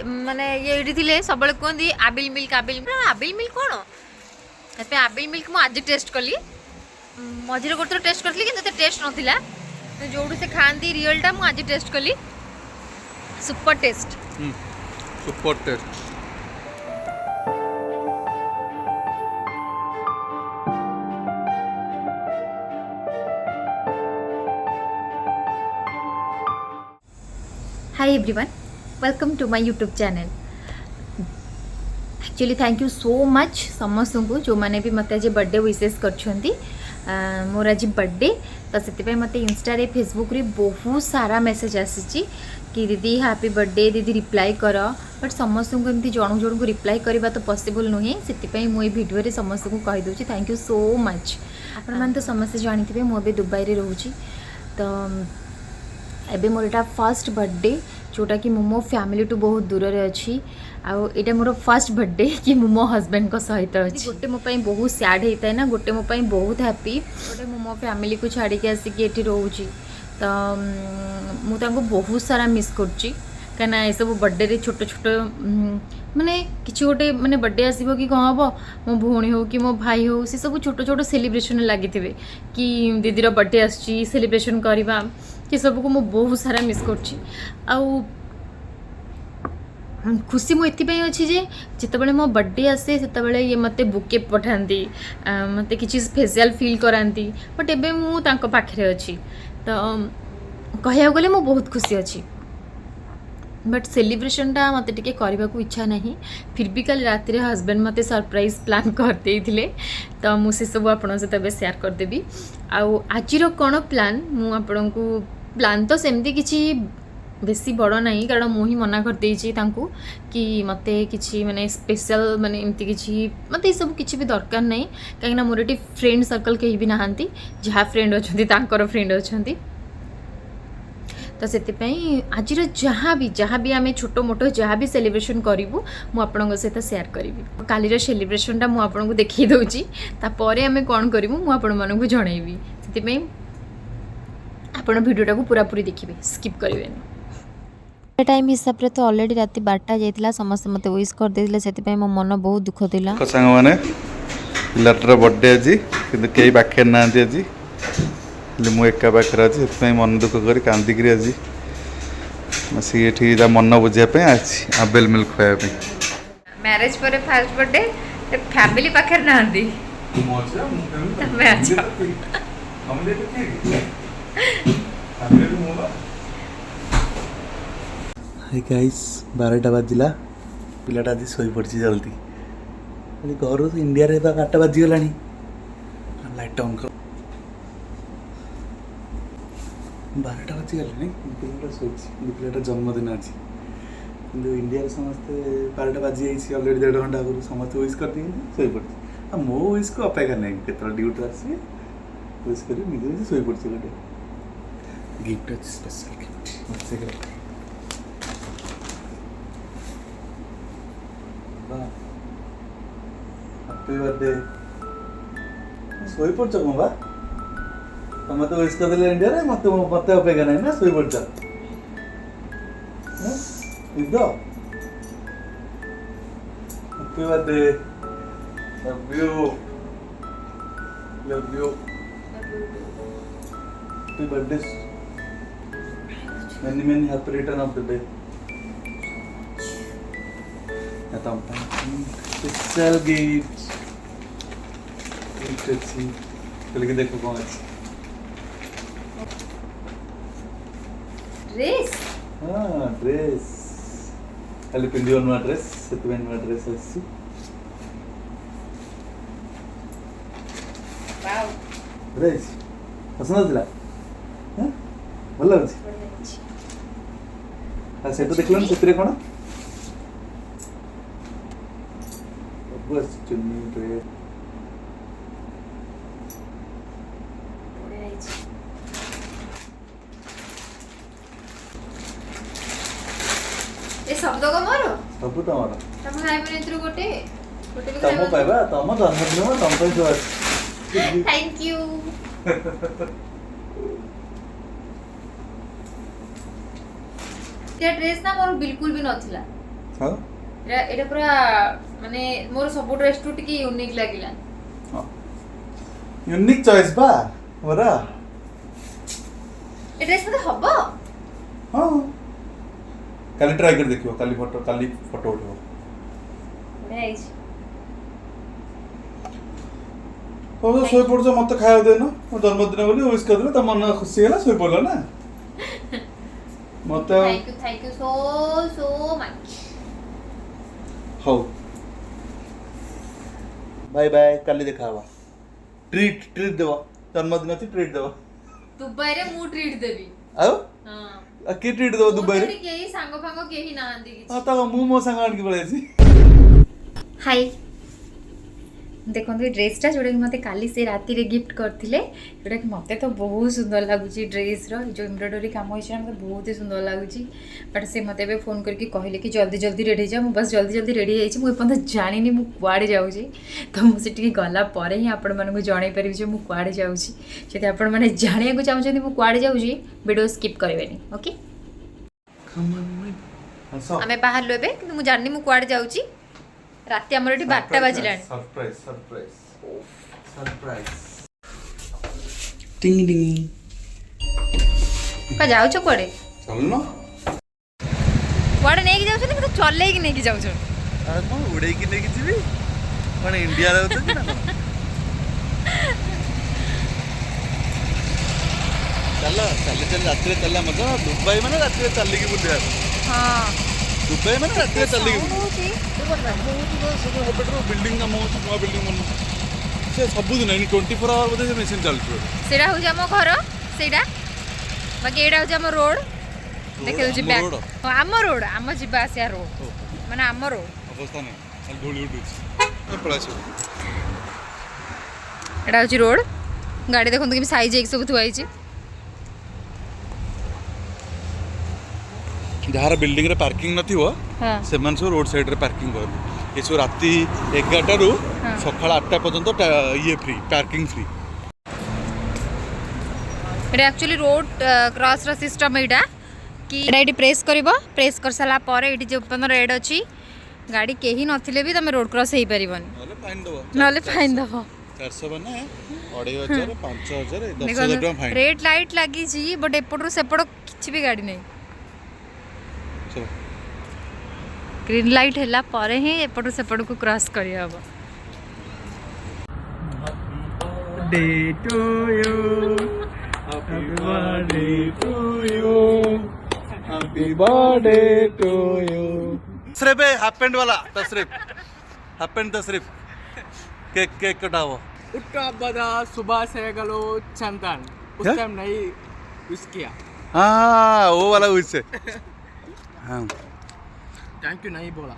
माने ये थिले सब कहते आबिल मिल्क आबिल मिल्क कौन पे आबिल मिल्क मुझे आज टेस्ट कली मझे गोटे टेस्ट करी कि टेस्ट नाला जो से खाती रियलटा मुझे आज टेस्ट कली super taste super taste hi everyone welcome to my YouTube channel actually thank you so much समस्त को जो मैंने भी मत आज बर्थडे विशेष कर मोर आज बर्थडे तो से मत इंस्टा रे फेसबुक रे बहुत सारा मेसेज आसी कि दीदी हैप्पी बर्थडे दीदी रिप्लाई कर बट समस्त को एमती जन जन को रिप्लाई करवा तो पॉसिबल नुहे से मुझे भिडियो रे समस्त को कहीदे थैंक यू सो मच आपण मैंने तो समस्ते जानी मुझे दुबई रे रोची तो एबे मोर एटा फर्स्ट बर्थडे जोटा कि मो फैमिली टू बहुत दूर रे अच्छी आउ एटा मोर फर्स्ट बर्थडे कि मो हस्बैंड को सहित अच्छी गोटे मो पई बहुत सैड होता है ना गोटे मो पई बहुत हैप्पी गोटे मो फैमिली को छाड़ी के आसिक एठी रोची तो मु तांको बहुत सारा मिस करची कहीं ये सब बर्थडे रे छोट छोट माने किसी गोटे माने बर्थडे आसब कि कौन हम मो भौणी हो कि मो भाई हो सी सब छोट छोट सेलिब्रेशन लगी कि दीदीर बर्थडे आसी सेलिब्रेशन करवा कि सबको मो बहुत सारा मिस करची आउ खुशी मो एथि अच्छी जे जितेबाला मो बर्थडे आसे से ये मत बुके पठाती मत कि स्पेशल फील कराती बट एबे मु तांको पाखरे अच्छी तो कह गले मो बहुत खुशी अच्छी बट सेलिब्रेशनटा मत टे करने को इच्छा नहीं फिर भी कल रात हस्बैंड मत सरप्राइज प्लान करदे तो मुझे सब आपन सहित सेयार करदेवी आउ आज कौन प्लान मुझको प्लान तो सेमती किसी बेसी बड़ नहीं कारण मुझे मना करदे कि मत कि माने स्पेशल माने एमती किसी मत ये सब किसी भी दरकार नहीं कहीं मोर ये फ्रेंड सर्कल कहीं भी नहांती जहाँ फ्रेंड अच्छा फ्रेंड अच्छा तो से आज जहाँ भी आम छोट मोट जहाँ भी सेलिब्रेशन करूँ मुझे सहित सेयार करी कालीर सेलिब्रेशनटा मुझे देखी दूची तापर आम कौन करूँ मुझे जनइबी से आपण भिडियोटा को पूरा पूरी देखिए स्किप करेंगे टाइम हिसाब से तो ऑलरेडी रात 12टा जाइतिला समस्त मते विश कर देथिले सेति मो मन बहुत दुख थिला संग माने पिलाटर बर्थडे आज किंतु केही बाखे नांती आज मु एका पाखे अच्छी से मन दुख कर कांदिक आज सी ठीक मन बुझापी आज आबेल मिल्क खायापी मैरिज पर फर्स्ट बर्थडे फैमिली पाखे नांती तमे अच्छा हाय गाइस 12टा बाजिला पिलाटा आज शोई पड़ी जल्दी घर इंडिया रे 8टा बाजिगला लाइट ऑन कर 12टा बाजिगला पिलाटा शोची पिलाटा जन्मदिन आज कि इंडिया समस्ते 12टा बाजी जाइए अलरेडी 1.5 घंटा आगुरी समस्त विश कर दिए शोई पड़ी मो विश को अपेक्षा नहीं केत ड्यूटी आसे विश कर निजे शोई पड़ी गोटे गिफ्ट अच्छी स्पेशल गिफ्ट हैप्पी बर्थडे सोई पड़ कौन बा तुम तो विश कर इंडिया रे मत मत अपेक्षा नहीं ना सोई पड़ निद happy birthday love you happy birthday many happy return of the day special gift अच्छी चल के देखो कौन अच्छी ड्रेस हाँ ड्रेस खाली पिंडियो नुआ ड्रेस से नुआ ड्रेस अच्छी वाओ ड्रेस पसंद आला हां भल अच्छी हाँ से तो देखलन से कौन बस चुन्नी ड्रेस ए शब्द को मोर सब तमर तम भाई बहिनी गोटे गोटे भी तम पाइबा तम जन्मदिन तम पे जो अच्छी थैंक यू ड्रेस ना मोर बिल्कुल भी नथिला ହଁ ଏଇଟା ପୁରା ମାନେ ମୋର ସବୁ ଡ୍ରେସ୍ ଟୁ ଟିକେ ୟୁନିକ୍ ଲାଗିଲା। ୟୁନିକ୍ ଚଏସ୍ ବା ମୋର। ଏ ଡ୍ରେସ୍ ମତେ ହବ? ହଁ କାଲି ଟ୍ରାଏ କରି ଦେଖିବ, କାଲି ଫଟୋ ଉଠିବ। ବଢ଼ିଆ ହେଇଛି। ହଉ ଶୋଇପଡ଼ୁଛ, ମତେ ଖାଇବାକୁ ଦେଇନ, ମୋ ଜନ୍ମଦିନ ବୋଲି ୱିଶ୍ କରିଦେଲେ, ତମ ମନ ଖୁସି ହେଲା, ଶୋଇପଡ଼ିଲ ନା। ମତେ ଥ୍ୟାଙ୍କ ୟୁ ସୋ ମଚ୍। ହଉ ବାଏ ବାଏ, କାଲି ଦେଖା ହବା। ଟ୍ରିଟ୍ ଦେବ, ଜନ୍ମଦିନ ଅଛି, ଟ୍ରିଟ୍ ଦେବ। ଦୁବାଇରେ ମୁଁ ଟ୍ରିଟ୍ ଦେବି। ଆଉ ହଁ କି ଟ୍ରିଟ୍ ଦେବ ଦୁବାଇରେ? କେହି ସାଙ୍ଗ ଫାଙ୍ଗ କେହି ନାହାନ୍ତି କିଛି। ହଁ ତ ମୁଁ ମୋ ସାଙ୍ଗ ଆଣିକି ପଳେଇ ଆସିବି। ହାଇ ଦେଖନ୍ତୁ ଏ ଡ୍ରେସ୍ଟା ଯେଉଁଟାକି ମୋତେ କାଲି ସେ ରାତିରେ ଗିଫ୍ଟ କରିଥିଲେ, ଯେଉଁଟାକି ମୋତେ ତ ବହୁତ ସୁନ୍ଦର ଲାଗୁଛି। ଡ୍ରେସ୍ର ଯେଉଁ ଏମ୍ବ୍ରଏଡ଼ରୀ କାମ ହେଇଛି ମୋତେ ବହୁତ ହି ସୁନ୍ଦର ଲାଗୁଛି। ବଟ୍ ସେ ମୋତେ ଏବେ ଫୋନ୍ କରିକି କହିଲେ କି ଜଲ୍ଦି ଜଲ୍ଦି ରେଡ଼ି ହେଇଯାଅ। ମୁଁ ବାସ୍ ଜଲ୍ଦି ଜଲ୍ଦି ରେଡ଼ି ହେଇଯାଇଛି। ମୁଁ ଏପର୍ଯ୍ୟନ୍ତ ଜାଣିନି ମୁଁ କୁଆଡ଼େ ଯାଉଛି, ତ ମୁଁ ସେଠିକି ଗଲା ପରେ ହିଁ ଆପଣମାନଙ୍କୁ ଜଣାଇ ପାରିବି ଯେ ମୁଁ କୁଆଡ଼େ ଯାଉଛି। ଯଦି ଆପଣମାନେ ଜାଣିବାକୁ ଚାହୁଁଛନ୍ତି ମୁଁ କୁଆଡ଼େ ଯାଉଛି, ଭିଡ଼ିଓ ସ୍କିପ୍ କରିବେନି। ଓକେ, ଆମେ ବାହାରିଲୁ ଏବେ, କିନ୍ତୁ ମୁଁ ଜାଣିନି ମୁଁ କୁଆଡ଼େ ଯାଉଛି। ରାତି ଆମର ଏଠି 12ଟା ବାଜିଲାଣି। ଟିଙ୍ଗ ଟିଙ୍ଗ ଯାଉଛ କୁଆଡ଼େ? ଚାଲୁନ। କୁଆଡ଼େ ନେଇକି ଯାଉଛନ୍ତି? କିନ୍ତୁ ଚଲେଇକି ନେଇକି ଯାଉଛନ୍ତି। ଆଉ କଣ ଉଡେଇକି ନେଇକି ଯିବି? କଣ ଇଣ୍ଡିଆରେ ଅଛନ୍ତି ନା କଣ? ଚାଲ ଚାଲି ଚାଲି ରାତିରେ ଚାଲିଲା ମଜା। ଦୁବାଇ ମାନେ ରାତିରେ ଚାଲିକି ବୁଲିବା। ହଁ, ଦୁବାଇ ମାନେ ରାତିରେ ଚାଲିକି ହଉଛି ବିଲ୍ଡିଂ କାମ ହେଉଛି, ନୂଆ ବିଲ୍ଡିଂ ବନୁଛି। ସେ ସବୁଦିନ 24 ଆୱାର ବୋଧେ ସେ ମେସିନ୍ ଚାଲୁଛି। ସେଇଟା ହେଉଛି ଆମ ଘର, ସେଇଟା ବାକି ଏଇଟା ହେଉଛି ଆମ ରୋଡ୍। ଦେଖେଉଛି ବ୍ୟାକ୍। ହଁ, ଆମ ରୋଡ୍, ଆମ ଯିବା ଆସିବା ରୋଡ୍, ମାନେ ଆମ ରୋଡ୍। ଅବସ୍ଥା ନାହିଁ, ଖାଲି ଧୂଳି ଉଠୁଛି। ପଳେଇ ଆସିବ। ଏଇଟା ହେଉଛି ରୋଡ୍। ଗାଡ଼ି ଦେଖନ୍ତୁ କେମିତି ସାଇଜ୍ ହେଇକି ସବୁ ଥୁଆ ହେଇଛି। ଯାହାର ବିଲ୍ଡିଂରେ ପାର୍କିଂ ନଥିବ ସେମାନେ ସବୁ ରୋଡ୍ ସାଇଡ୍ରେ ପାର୍କିଂ କରନ୍ତି। ଏସବୁ ରାତି 11ଟାରୁ ସକାଳ 8ଟା ପର୍ଯ୍ୟନ୍ତ ଇଏ ଫ୍ରି, ପାର୍କିଂ ଫ୍ରି। ଏଇଟା ଆକ୍ଚୁଆଲି ରୋଡ୍ କ୍ରସ୍ର ସିଷ୍ଟମ୍। ଏଇଟା କି ଏଇଠି ପ୍ରେସ୍ କରିବ, ପ୍ରେସ୍ କରିସାରିଲା ପରେ ଏଇଠି ଯେଉଁ ପର୍ଯ୍ୟନ୍ତ ରେଡ୍ ଅଛି, ଗାଡ଼ି କେହି ନଥିଲେ ବି ତମେ ରୋଡ୍ କ୍ରସ୍ ହେଇପାରିବନି, ନହେଲେ ଫାଇନ୍ ଦେବ। 400 ମାନେ 2500, 5000, 10000 ଟଙ୍କା ଫାଇନ୍। ରେଡ୍ ଲାଇଟ୍ ଲାଗିଛି, ବଟ୍ ଏପଟରୁ ସେପଟ କିଛି ବି ଗାଡ଼ି ନାହିଁ। ଗ୍ରୀନ୍ ଲାଇଟ୍ ହେଲା ପରେ ହିଁ ଏପଟୁ ସେପଟକୁ କ୍ରସ୍ କରିହେବ। सिर्फ हाफ पैंट वाला तशरीफ, हाफ पैंट तशरीफ। केक कटा हुआ। ಹುಟ್ಟುಹಬ್ಬದ ಶುಭಾಶಯಗಳು ಚಂದನ್. उस टाइम नहीं विश किया। हाँ वो वाला उससे। हाँ थैंक यू नहीं बोला।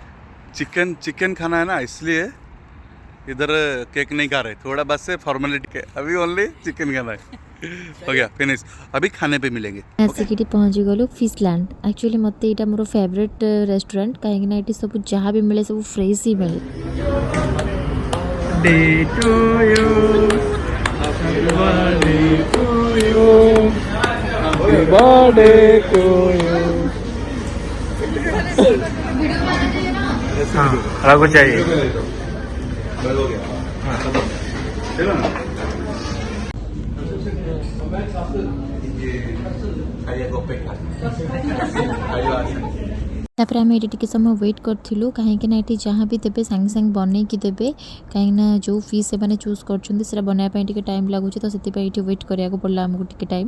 चिकन खाना है ना, इसलिए इधर केक नहीं खा रहे, थोड़ा बस से फॉर्मेलिटी के। अभी ओनली चिकन खाना है। हो गया फिनिश, अभी खाने पे मिलेंगे। आसिक पहुँची गलु फिशलैंड। एक्चुअली मत यहाँ मोर फेवरेट रेस्टोरेंट, कहीं ये सब जहाँ भी मिले सब फ्रेश ही मिले। रघु चाहिए। तापर आम ये टी समय वेट करूँ, कहीं ये जहाँ भी देवे सांगे सांगे बनईकी देवे, कहीं जो फिश से चूज कर बनाया टाइम लगुच, तो से वेट करा पड़ा आमको टी टाइम।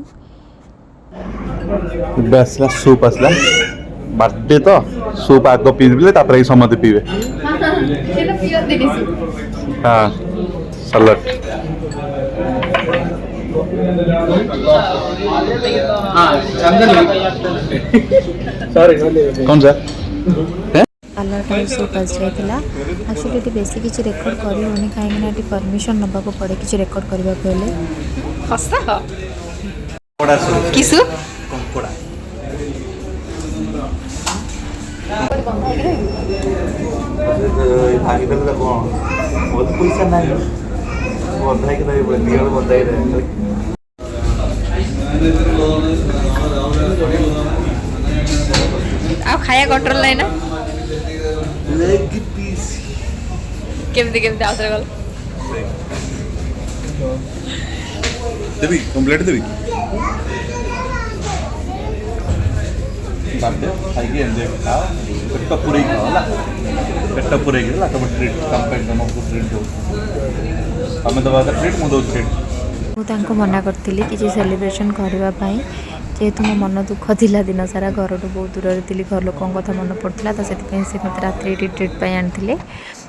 आसला सूप आसला, बर्थडे तो सूप आग पीबे, तापर समझे पीबे। हाँ सलाड। कौन सा पार्लर सूप आसाला। एक्चुअली ये बेसी किसी रेकर्ड कर कहीं परमिशन नवा पड़े किसी रेकर्ड करने किसु आ खाया कटर लाइन କେମିତି କେମିତି ଆଉଥରେ ଗଲ देवी कंप्लीट देवी बाटे खाइए एंजॉय खाओ पेट पूरे खाओ होला पेट पूरे गेला तब ट्रीट कंपेयर तुमको ट्रीट दो हमें दबा ट्रीट मु दो ट्रीट ମୁଁ ତାଙ୍କୁ ମନା କରିଥିଲି କିଛି ସେଲିବ୍ରେସନ୍ କରିବା ପାଇଁ ଯେହେତୁ ମୋ ମନ ଦୁଃଖ ଥିଲା ଦିନ ସାରା ଘରଠୁ ବହୁତ ଦୂରରେ ଥିଲି ଘର ଲୋକଙ୍କ କଥା ମନେ ପଡ଼ୁଥିଲା ତ ସେଥିପାଇଁ ସେ ମୋତେ ରାତିରେ ଏଇଠି ଟ୍ରିଟ୍ ପାଇଁ ଆଣିଥିଲେ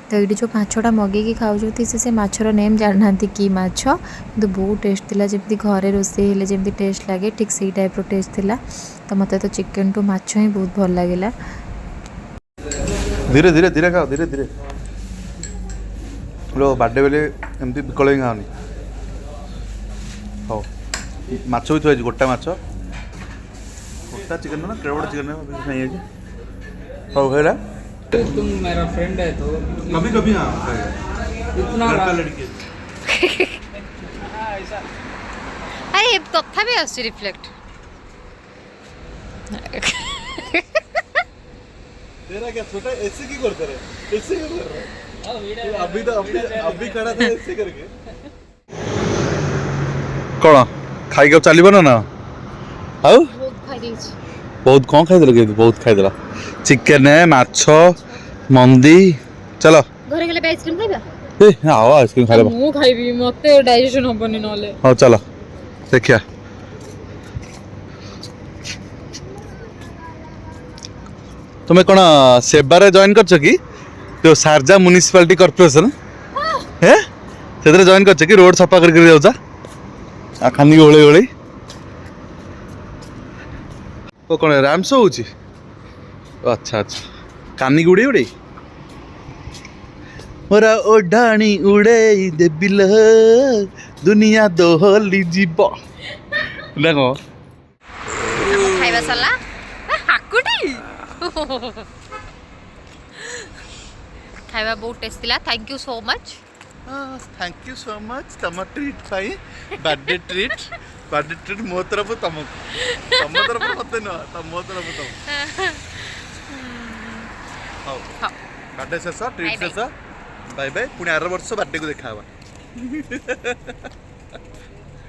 ତ ଏଇଠି ଯେଉଁ ମାଛଟା ମଗେଇକି ଖାଉଛନ୍ତି ସେ ମାଛର ନେମ୍ ଜାଣିନାହାନ୍ତି କି ମାଛ କିନ୍ତୁ ବହୁତ ଟେଷ୍ଟ ଥିଲା ଯେମିତି ଘରେ ରୋଷେଇ ହେଲେ ଯେମିତି ଟେଷ୍ଟ ଲାଗେ ଠିକ୍ ସେଇ ଟାଇପ୍ର ଟେଷ୍ଟ ଥିଲା ତ ମୋତେ ତ ଚିକେନ୍ ଟୁ ମାଛ ହିଁ ବହୁତ ଭଲ ଲାଗିଲା धीरे धीरे धीरे खाओ धीरे धीरे लो बर्थडे बेले एमती बिकल ही खाओनी हो माछ भी थोड़ी गोटा माछ गोटा चिकन ना क्रेवड चिकन नहीं है हो है तुम मेरा फ्रेंड है तो कभी कभी हाँ इतना लड़की ଆରେ ତଥାପି ଆସୁଛି ରିଫ୍ଲେକ୍ଟ तेरा क्या छोटा ऐसे की करते रहे ऐसे क्यों कर रहे अभी तो अभी खड़ा था ऐसे करके कौन खाई के चलिब ना ना आउ ବହୁତ ଖାଇଦେଇଛି बहुत कौन खाई के बहुत खाई चिकेन माछ मंदी चलो ଘରେ ଗଲେ ଆଇସ୍କ୍ରିମ୍ ଖାଇବା ए आओ आइसक्रीम खा ले ମୁଁ ଖାଇବି ମତେ ଡାଇଜେସନ୍ ହବନି ନହେଲେ हाँ चलो देखिया तुम्हें कौन सेवारे जॉइन कर कि तो सारजा म्युनिसिपालिटी कॉर्पोरेशन है से जॉइन कर कि रोड सफा करके जाऊचा खानी ओले ओले ओ कौन रामसो हो अच्छा अच्छा कानी उड़े उड़े मोरा ओढ़ाणी उड़े देबिल दुनिया दोहली जीव ना कौन ଖାଇବା ସରିଲା ହାକୁଟି ଖାଇବା ବହୁତ ଟେଷ୍ଟ ଥିଲା thank you so much thank you so much तुम ट्रीट पाई बर्थडे ट्रीट मो तरफ तुमको तुम तरफ मत न मो तरफ तुम बर्थडे शेष ट्रीट शेष बाय बाय पुणी आर वर्ष बर्थडे को देखा